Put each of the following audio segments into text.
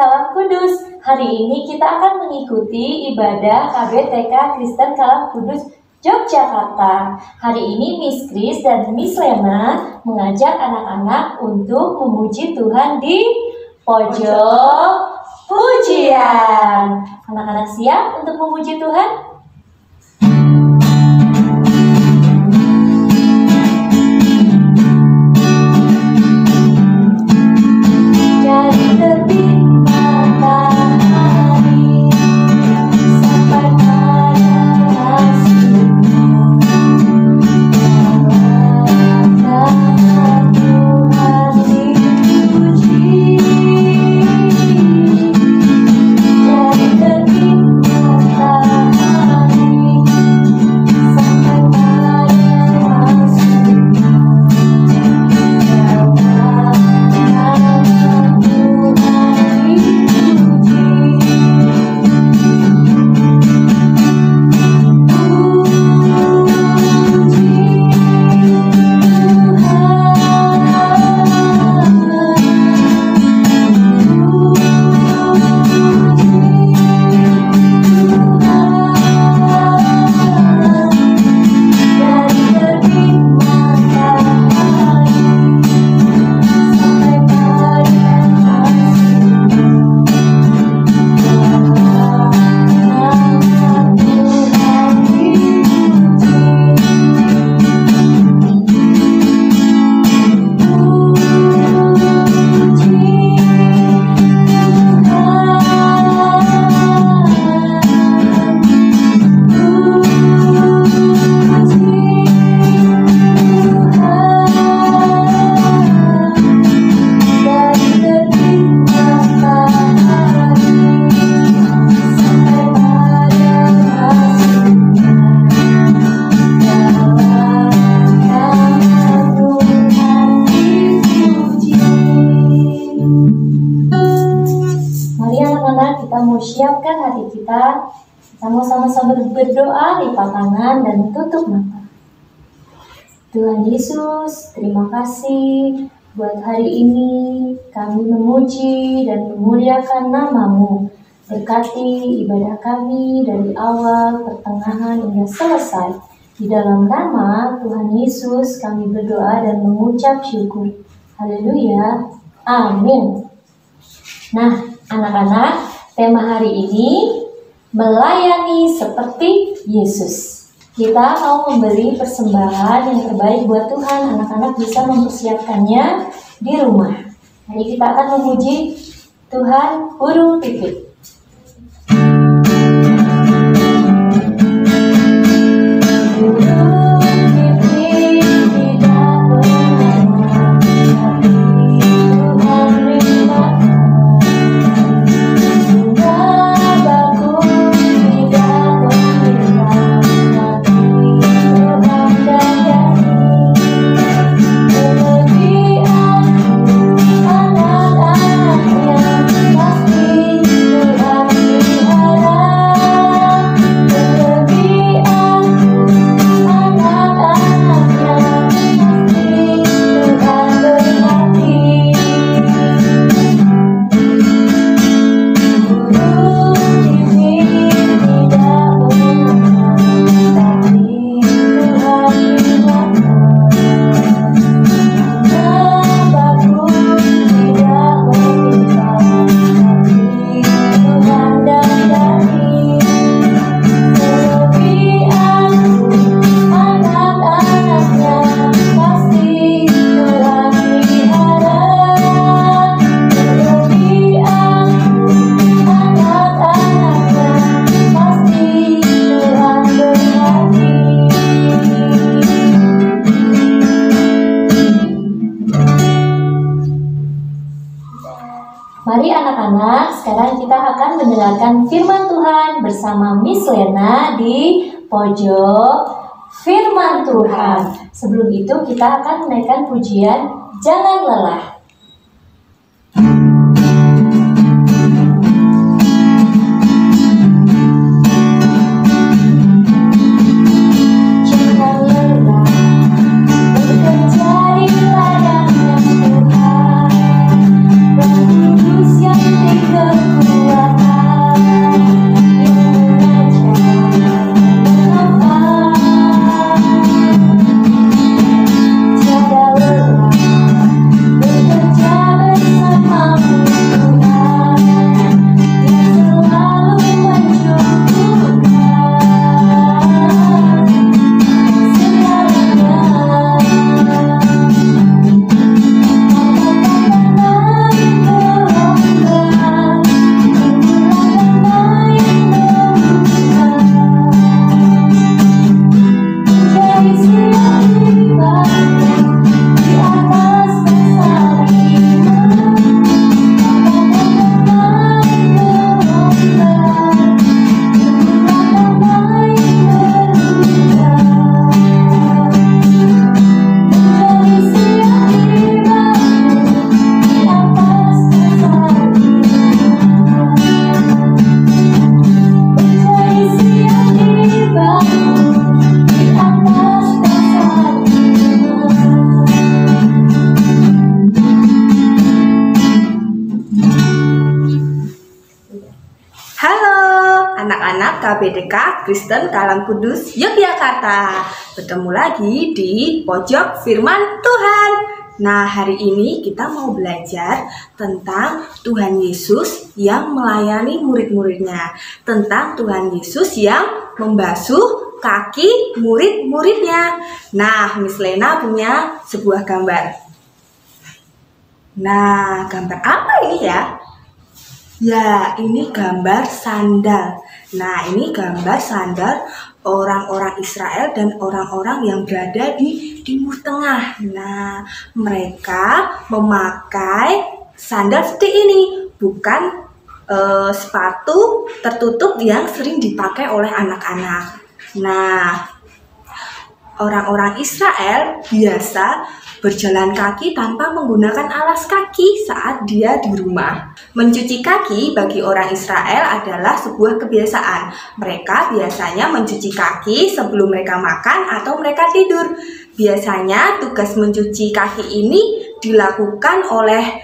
Kalam Kudus. Hari ini kita akan mengikuti ibadah KBTK Kristen Kalam Kudus Yogyakarta. Hari ini Miss Kris dan Miss Lena mengajak anak-anak untuk memuji Tuhan di pojok pujian. Anak-anak siap untuk memuji Tuhan? Siapkan hati kita mau sama-sama berdoa, lipat tangan dan tutup mata. Tuhan Yesus, terima kasih buat hari ini kami memuji dan memuliakan nama-Mu. Berkati ibadah kami dari awal, pertengahan hingga selesai. Di dalam nama Tuhan Yesus kami berdoa dan mengucap syukur. Haleluya. Amin. Nah, anak-anak, tema hari ini melayani seperti Yesus. Kita mau memberi persembahan yang terbaik buat Tuhan. Anak-anak bisa mempersiapkannya di rumah. Hari kita akan memuji Tuhan burung pipit. Mari anak-anak, sekarang kita akan mendengarkan firman Tuhan bersama Miss Lena di pojok firman Tuhan. Sebelum itu kita akan menaikkan pujian Jangan Lelah. Bekerja di ladangnya Tuhan, Roh Kudus yang tinggal Halo anak-anak KBDK Kristen Kalam Kudus Yogyakarta. Bertemu lagi di Pojok Firman Tuhan. Nah, hari ini kita mau belajar tentang Tuhan Yesus yang melayani murid-muridnya. Tentang Tuhan Yesus yang membasuh kaki murid-muridnya. Nah, Miss Lena punya sebuah gambar. Nah, gambar apa ini ya? Ya, ini gambar sandal. Nah, ini gambar sandal orang-orang Israel dan orang-orang yang berada di Timur Tengah. Nah, mereka memakai sandal seperti ini, bukan sepatu tertutup yang sering dipakai oleh anak-anak. Nah, orang-orang Israel biasa berjalan kaki tanpa menggunakan alas kaki saat dia di rumah. Mencuci kaki bagi orang Israel adalah sebuah kebiasaan. Mereka biasanya mencuci kaki sebelum mereka makan atau mereka tidur. Biasanya tugas mencuci kaki ini dilakukan oleh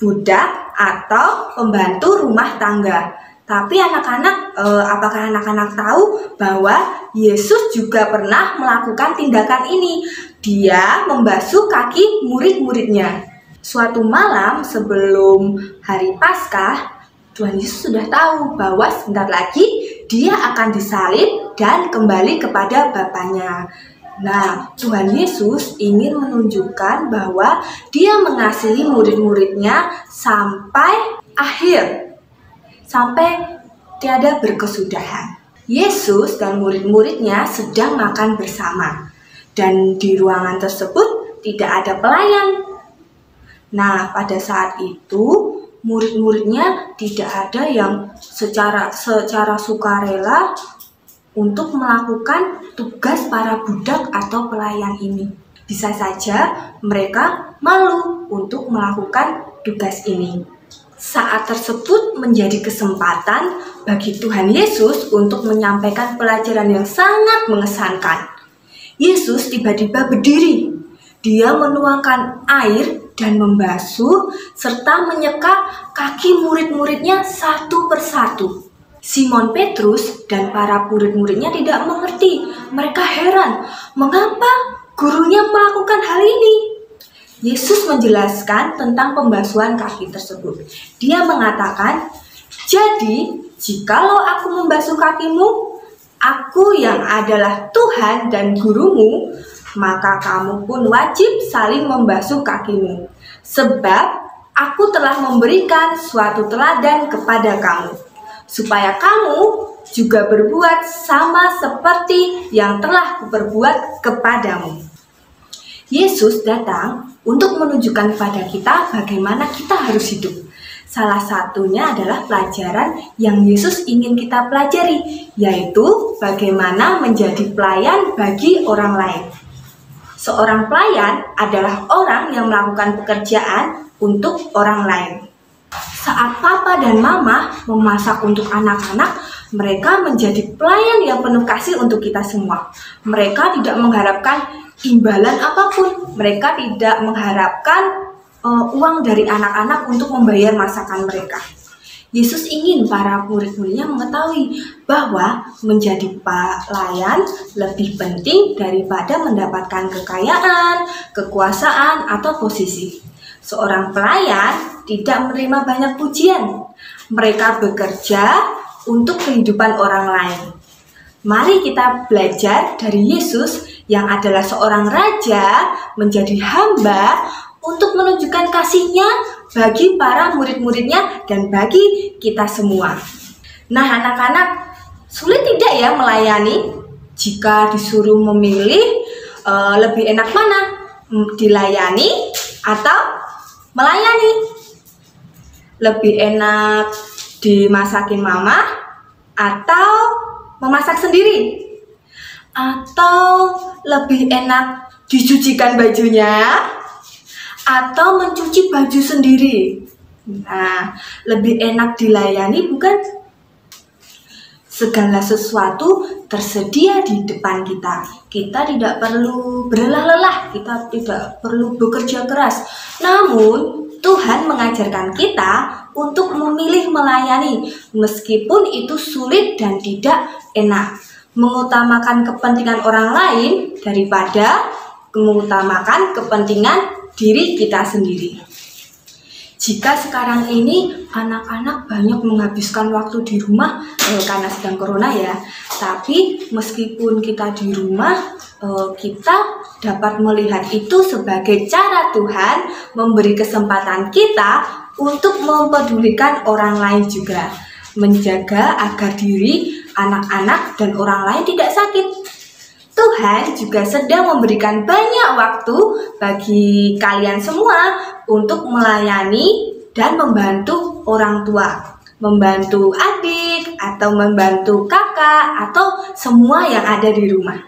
budak atau pembantu rumah tangga. Tapi apakah anak-anak tahu bahwa Yesus juga pernah melakukan tindakan ini? Dia membasuh kaki murid-muridnya. Suatu malam sebelum hari Paskah, Tuhan Yesus sudah tahu bahwa sebentar lagi dia akan disalib dan kembali kepada Bapaknya. Nah, Tuhan Yesus ingin menunjukkan bahwa dia mengasihi murid-muridnya sampai akhir. Sampai tiada berkesudahan. Yesus dan murid-muridnya sedang makan bersama. Dan di ruangan tersebut tidak ada pelayan. Nah, pada saat itu murid-muridnya tidak ada yang secara sukarela untuk melakukan tugas para budak atau pelayan ini. Bisa saja mereka malu untuk melakukan tugas ini. Saat tersebut menjadi kesempatan bagi Tuhan Yesus untuk menyampaikan pelajaran yang sangat mengesankan. Yesus tiba-tiba berdiri. Dia menuangkan air dan membasuh serta menyeka kaki murid-muridnya satu persatu. Simon Petrus dan para murid-muridnya tidak mengerti. Mereka heran, mengapa gurunya melakukan hal ini? Yesus menjelaskan tentang pembasuhan kaki tersebut. Dia mengatakan, "Jadi, jikalau aku membasuh kakimu, aku yang adalah Tuhan dan gurumu, maka kamu pun wajib saling membasuh kakimu. Sebab aku telah memberikan suatu teladan kepada kamu, supaya kamu juga berbuat sama seperti yang telah kuperbuat kepadamu." Yesus datang untuk menunjukkan kepada kita bagaimana kita harus hidup. Salah satunya adalah pelajaran yang Yesus ingin kita pelajari, yaitu bagaimana menjadi pelayan bagi orang lain. Seorang pelayan adalah orang yang melakukan pekerjaan untuk orang lain. Saat papa dan mama memasak untuk anak-anak, mereka menjadi pelayan yang penuh kasih untuk kita semua. Mereka tidak mengharapkan imbalan apapun. Mereka tidak mengharapkan uang dari anak-anak untuk membayar masakan mereka. Yesus ingin para murid-muridnya mengetahui bahwa menjadi pelayan lebih penting daripada mendapatkan kekayaan, kekuasaan, atau posisi. Seorang pelayan tidak menerima banyak pujian. Mereka bekerja untuk kehidupan orang lain. Mari kita belajar dari Yesus yang adalah seorang raja menjadi hamba untuk menunjukkan kasih-Nya bagi para murid-muridnya dan bagi kita semua. Nah, anak-anak, sulit tidak ya melayani? Jika disuruh memilih, lebih enak mana? Dilayani atau melayani? Lebih enak dimasakin mama atau memasak sendiri? Atau lebih enak dicucikan bajunya atau mencuci baju sendiri? Nah, lebih enak dilayani bukan? Segala sesuatu tersedia di depan kita. Kita tidak perlu berlelah-lelah, kita tidak perlu bekerja keras. Namun, Tuhan mengajarkan kita untuk memilih melayani, meskipun itu sulit dan tidak enak. Mengutamakan kepentingan orang lain daripada mengutamakan kepentingan diri kita sendiri. Jika sekarang ini anak-anak banyak menghabiskan waktu di rumah karena sedang corona ya, tapi meskipun kita di rumah, kita dapat melihat itu sebagai cara Tuhan memberi kesempatan kita untuk mempedulikan orang lain juga, menjaga agar diri anak-anak dan orang lain tidak sakit. Tuhan juga sedang memberikan banyak waktu bagi kalian semua untuk melayani dan membantu orang tua, membantu adik atau membantu kakak atau semua yang ada di rumah.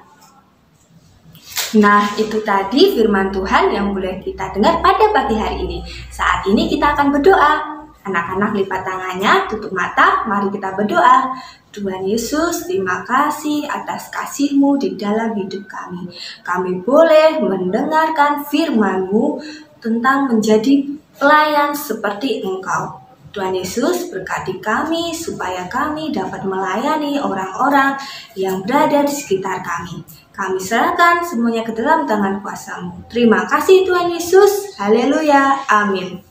Nah, itu tadi firman Tuhan yang boleh kita dengar pada pagi hari ini. Saat ini kita akan berdoa. Anak-anak lipat tangannya, tutup mata, mari kita berdoa. Tuhan Yesus, terima kasih atas kasih-Mu di dalam hidup kami. Kami boleh mendengarkan firman-Mu tentang menjadi pelayan seperti Engkau. Tuhan Yesus, berkati kami supaya kami dapat melayani orang-orang yang berada di sekitar kami. Kami serahkan semuanya ke dalam tangan kuasa-Mu. Terima kasih Tuhan Yesus. Haleluya. Amin.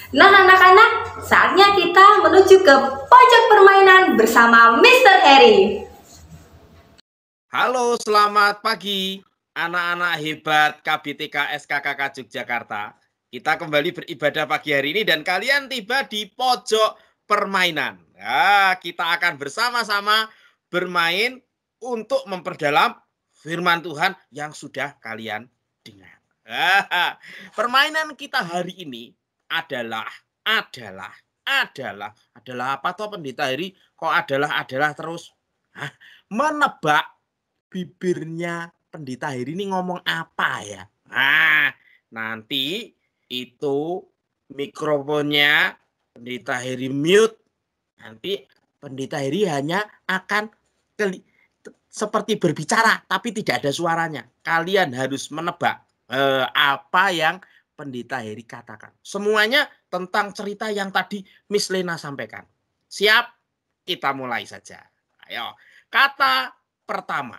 Nah anak-anak, saatnya kita menuju ke pojok permainan bersama Mr. Harry. Halo, selamat pagi anak-anak hebat KBTK SKKK Yogyakarta. Kita kembali beribadah pagi hari ini dan kalian tiba di pojok permainan. Ya, kita akan bersama-sama bermain untuk memperdalam firman Tuhan yang sudah kalian dengar. Permainan kita hari ini adalah apa toh pendeta Heri? Kok adalah terus? Menebak bibirnya pendeta Heri ini ngomong apa ya? Nah, nanti itu mikrofonnya pendeta Heri mute. Nanti pendeta Heri hanya akan seperti berbicara tapi tidak ada suaranya. Kalian harus menebak apa yang pendeta Heri katakan. Semuanya tentang cerita yang tadi Miss Lena sampaikan. Siap? Kita mulai saja. Ayo, kata pertama.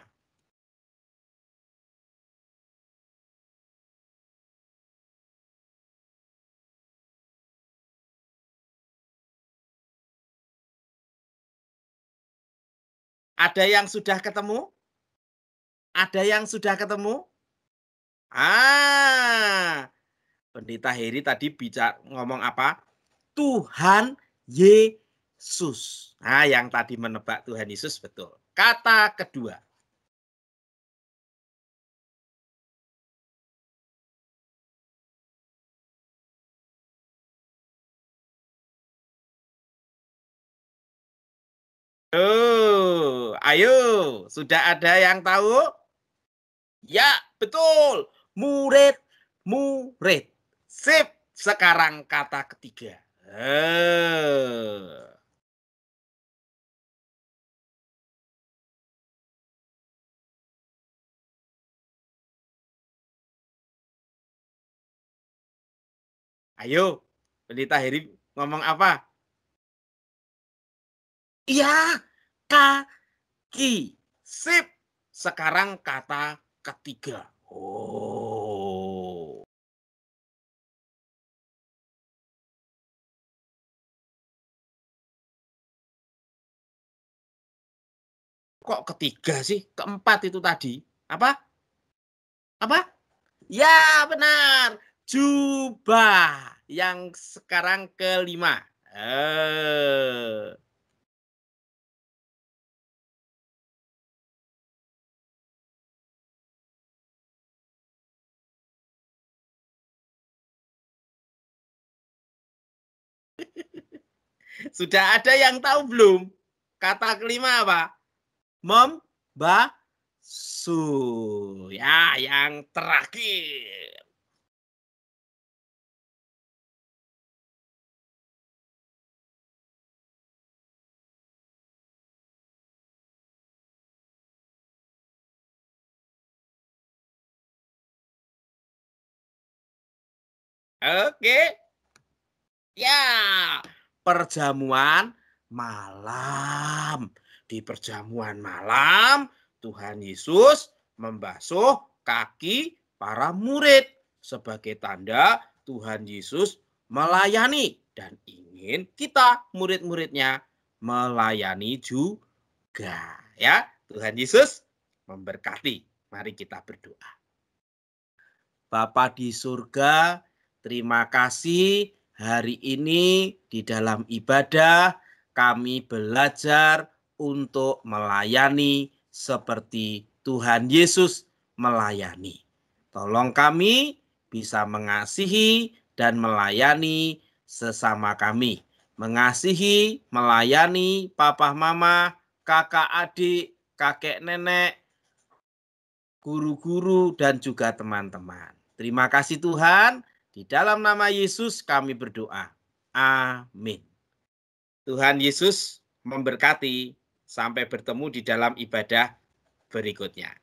Ada yang sudah ketemu? Ada yang sudah ketemu? Pendeta Heri tadi ngomong apa? Tuhan Yesus. Nah, yang tadi menebak Tuhan Yesus betul. Kata kedua. Ayo, sudah ada yang tahu? Ya, betul. Murid. Sip, sekarang kata ketiga. Ayo, pendeta Heri ngomong apa? Iya, kaki. Sip, sekarang kata ketiga. Kok ketiga sih? Keempat itu tadi. Apa? Ya, benar. Jubah. Yang sekarang kelima. Sudah ada yang tahu belum? Kata kelima apa? Membasuh. Ya, yang terakhir. Oke. Ya, perjamuan malam. Di perjamuan malam, Tuhan Yesus membasuh kaki para murid sebagai tanda Tuhan Yesus melayani dan ingin kita murid-muridnya melayani juga. Ya, Tuhan Yesus memberkati. Mari kita berdoa. Bapa di surga, terima kasih hari ini di dalam ibadah kami belajar untuk melayani seperti Tuhan Yesus melayani. Tolong kami bisa mengasihi dan melayani sesama kami. Mengasihi, melayani papa mama, kakak adik, kakek nenek, guru-guru dan juga teman-teman. Terima kasih Tuhan. Di dalam nama Yesus kami berdoa. Amin. Tuhan Yesus memberkati. Sampai bertemu di dalam ibadah berikutnya.